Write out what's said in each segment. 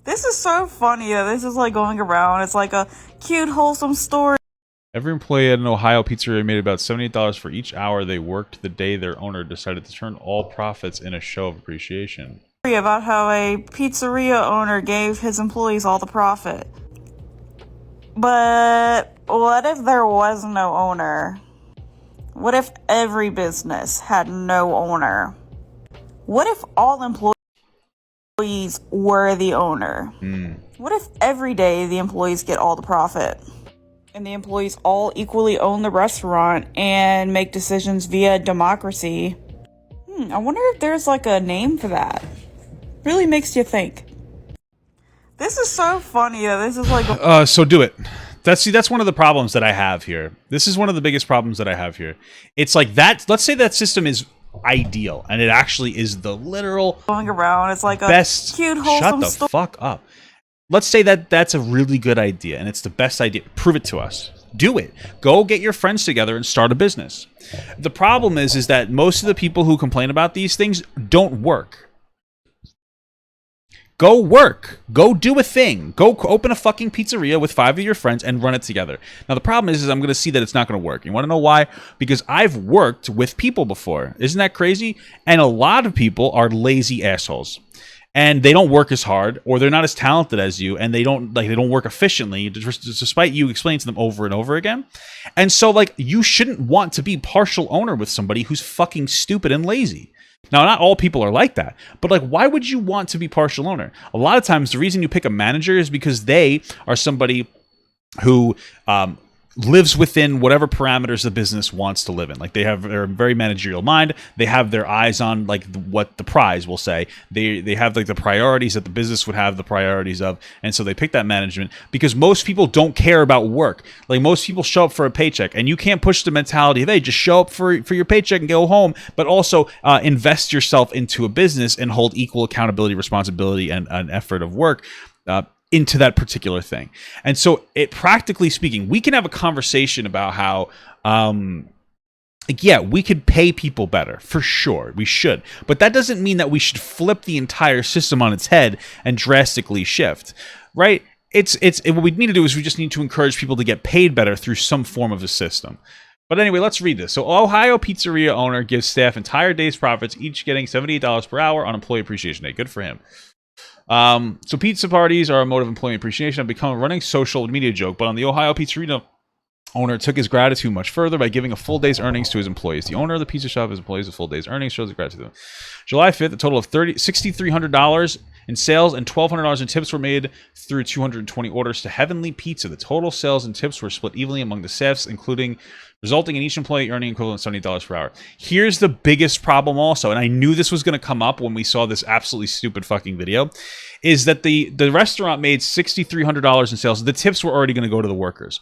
This is so funny that this is like going around. It's like a cute, wholesome story Every employee at an Ohio pizzeria made about $78 for each hour they worked the day their owner decided to turn all profits in a show of appreciation. about how a pizzeria owner gave his employees all the profit. But what if there was no owner? What if every business had no owner? What if all employees were the owner? What if every day the employees get all the profit? And the employees all equally own the restaurant and make decisions via democracy. I wonder if there's like a name for that. Really makes you think. This is so funny that this is like So do it. That's one of the problems that I have here. This is one of the biggest problems that I have here. It's like that. Let's say that system is ideal, and it actually is the literal going around. It's like a best. cute, wholesome Shut the fuck up. Let's say that that's a really good idea, and it's the best idea. Prove it to us. Do it. Go get your friends together and start a business. The problem is that most of the people who complain about these things don't work. Go work. Go do a thing. Go open a fucking pizzeria with 5 of your friends and run it together. Now, the problem is I'm going to see that it's not going to work. You want to know why? Because I've worked with people before. Isn't that crazy? And a lot of people are lazy assholes. And they don't work as hard, or they're not as talented as you, and they don't work efficiently, despite you explaining to them over and over again. And so, like, you shouldn't want to be partial owner with somebody who's fucking stupid and lazy. Now, not all people are like that, but like, why would you want to be partial owner? A lot of times, the reason you pick a manager is because they are somebody who lives within whatever parameters the business wants to live in. Like, they're a very managerial mind. They have their eyes on like what the prize will say. They have like the priorities that the business would have the priorities of, and so they pick that management because most people don't care about work. Like, most people show up for a paycheck, and you can't push the mentality of, hey, just show up for your paycheck and go home, but also invest yourself into a business and hold equal accountability, responsibility, and an effort of work into that particular thing. And so, it practically speaking, we can have a conversation about how yeah, we could pay people better, for sure. We should. But that doesn't mean that we should flip the entire system on its head and drastically shift, right? What we need to do is we just need to encourage people to get paid better through some form of a system. But anyway, let's read this. So, Ohio pizzeria owner gives staff entire day's profits, each getting $78 per hour on Employee Appreciation Day. Good for him. So pizza parties are a mode of employee appreciation, have become a running social media joke, but on the Ohio pizzeria owner took his gratitude much further by giving a full day's earnings to his employees. The owner of the pizza shop has employees a full day's earnings, shows his gratitude to them. July 5th, a total of $6,300 in sales and $1,200 in tips were made through 220 orders to Heavenly Pizza. The total sales and tips were split evenly among the staffs, resulting in each employee earning equivalent of $70 per hour. Here's the biggest problem also, and I knew this was going to come up when we saw this absolutely stupid fucking video, is that the restaurant made $6,300 in sales. The tips were already going to go to the workers.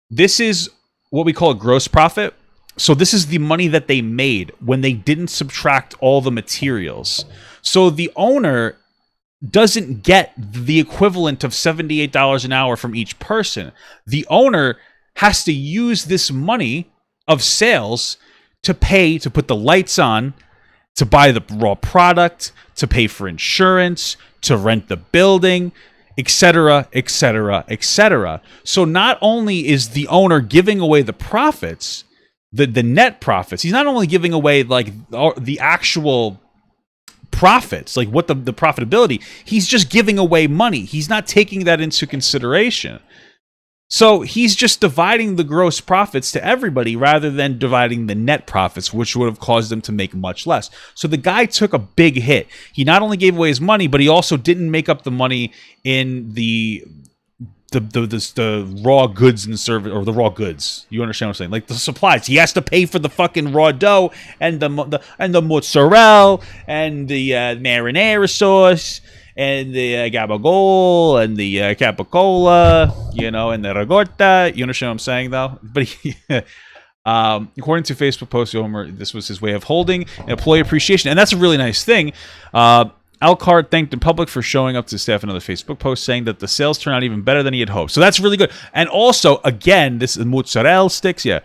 This is what we call a gross profit. So this is the money that they made when they didn't subtract all the materials. So the owner doesn't get the equivalent of $78 an hour from each person. The owner has to use this money of sales to pay, to put the lights on, to buy the raw product, to pay for insurance, to rent the building, etc., etc., etc. So not only is the owner giving away the profits, the net profits, he's not only giving away like the actual profits, like what the profitability, he's just giving away money. He's not taking that into consideration. So he's just dividing the gross profits to everybody rather than dividing the net profits, which would have caused them to make much less. So the guy took a big hit. He not only gave away his money, but he also didn't make up the money in the raw goods and service, or the raw goods. You understand what I'm saying? Like the supplies. He has to pay for the fucking raw dough and the mozzarella and the marinara sauce and the gabagol and the capicola, and the ricotta. You understand what I'm saying, though? But according to Facebook post, Homer, this was his way of holding employee appreciation, and that's a really nice thing. Alcart thanked the public for showing up to staff another Facebook post, saying that the sales turned out even better than he had hoped. So that's really good. And also, again, this mozzarella sticks, yeah.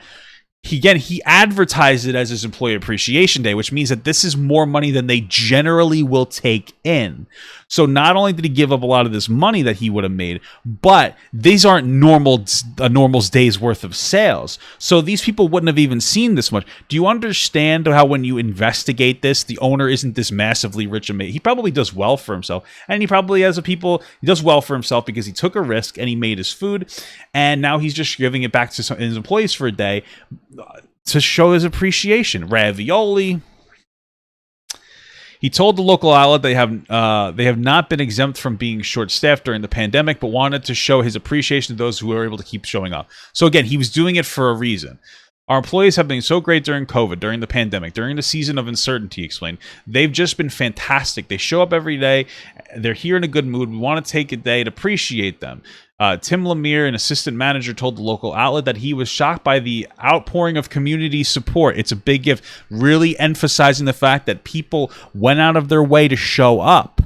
he advertised it as his Employee Appreciation Day, which means that this is more money than they generally will take in. So not only did he give up a lot of this money that he would have made, but these aren't a normal's day's worth of sales. So these people wouldn't have even seen this much. Do you understand how when you investigate this, the owner isn't this massively rich and he probably does well for himself, and he probably he does well for himself because he took a risk and he made his food, and now he's just giving it back to his employees for a day to show his appreciation. Ravioli. He told the local outlet they have not been exempt from being short-staffed during the pandemic, but wanted to show his appreciation to those who were able to keep showing up. So again, he was doing it for a reason. Our employees have been so great during COVID, during the pandemic, during the season of uncertainty, he explained. They've just been fantastic. They show up every day. They're here in a good mood. We want to take a day to appreciate them. Tim Lemire, an assistant manager, told the local outlet that he was shocked by the outpouring of community support. It's a big gift, really emphasizing the fact that people went out of their way to show up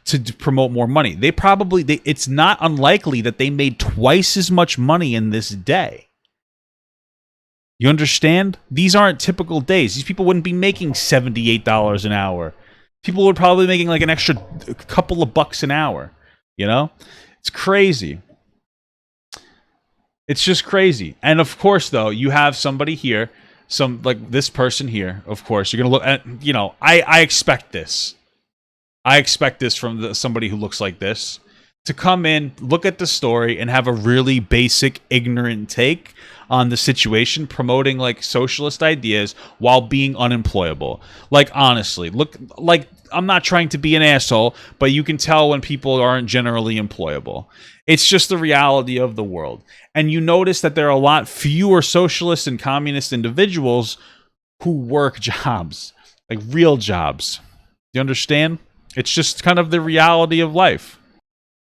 to promote more money. It's not unlikely that they made twice as much money in this day. You understand? These aren't typical days. These people wouldn't be making $78 an hour. People would probably be making like an extra couple of bucks an hour. You know? It's crazy. It's just crazy. And of course, though, you have somebody here, like this person here, of course. You're going to look at, I expect this. I expect this from somebody who looks like this. To come in, look at the story, and have a really basic, ignorant take on the situation, promoting like socialist ideas while being unemployable. Like, honestly, look, like, I'm not trying to be an asshole, but you can tell when people aren't generally employable. It's just the reality of the world. And you notice that there are a lot fewer socialist and communist individuals who work jobs, like real jobs. You understand? It's just kind of the reality of life.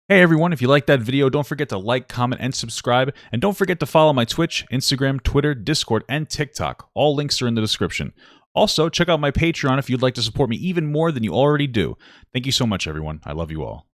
Hey everyone, if you liked that video, don't forget to like, comment, and subscribe. And don't forget to follow my Twitch, Instagram, Twitter, Discord, and TikTok. All links are in the description. Also, check out my Patreon if you'd like to support me even more than you already do. Thank you so much, everyone. I love you all.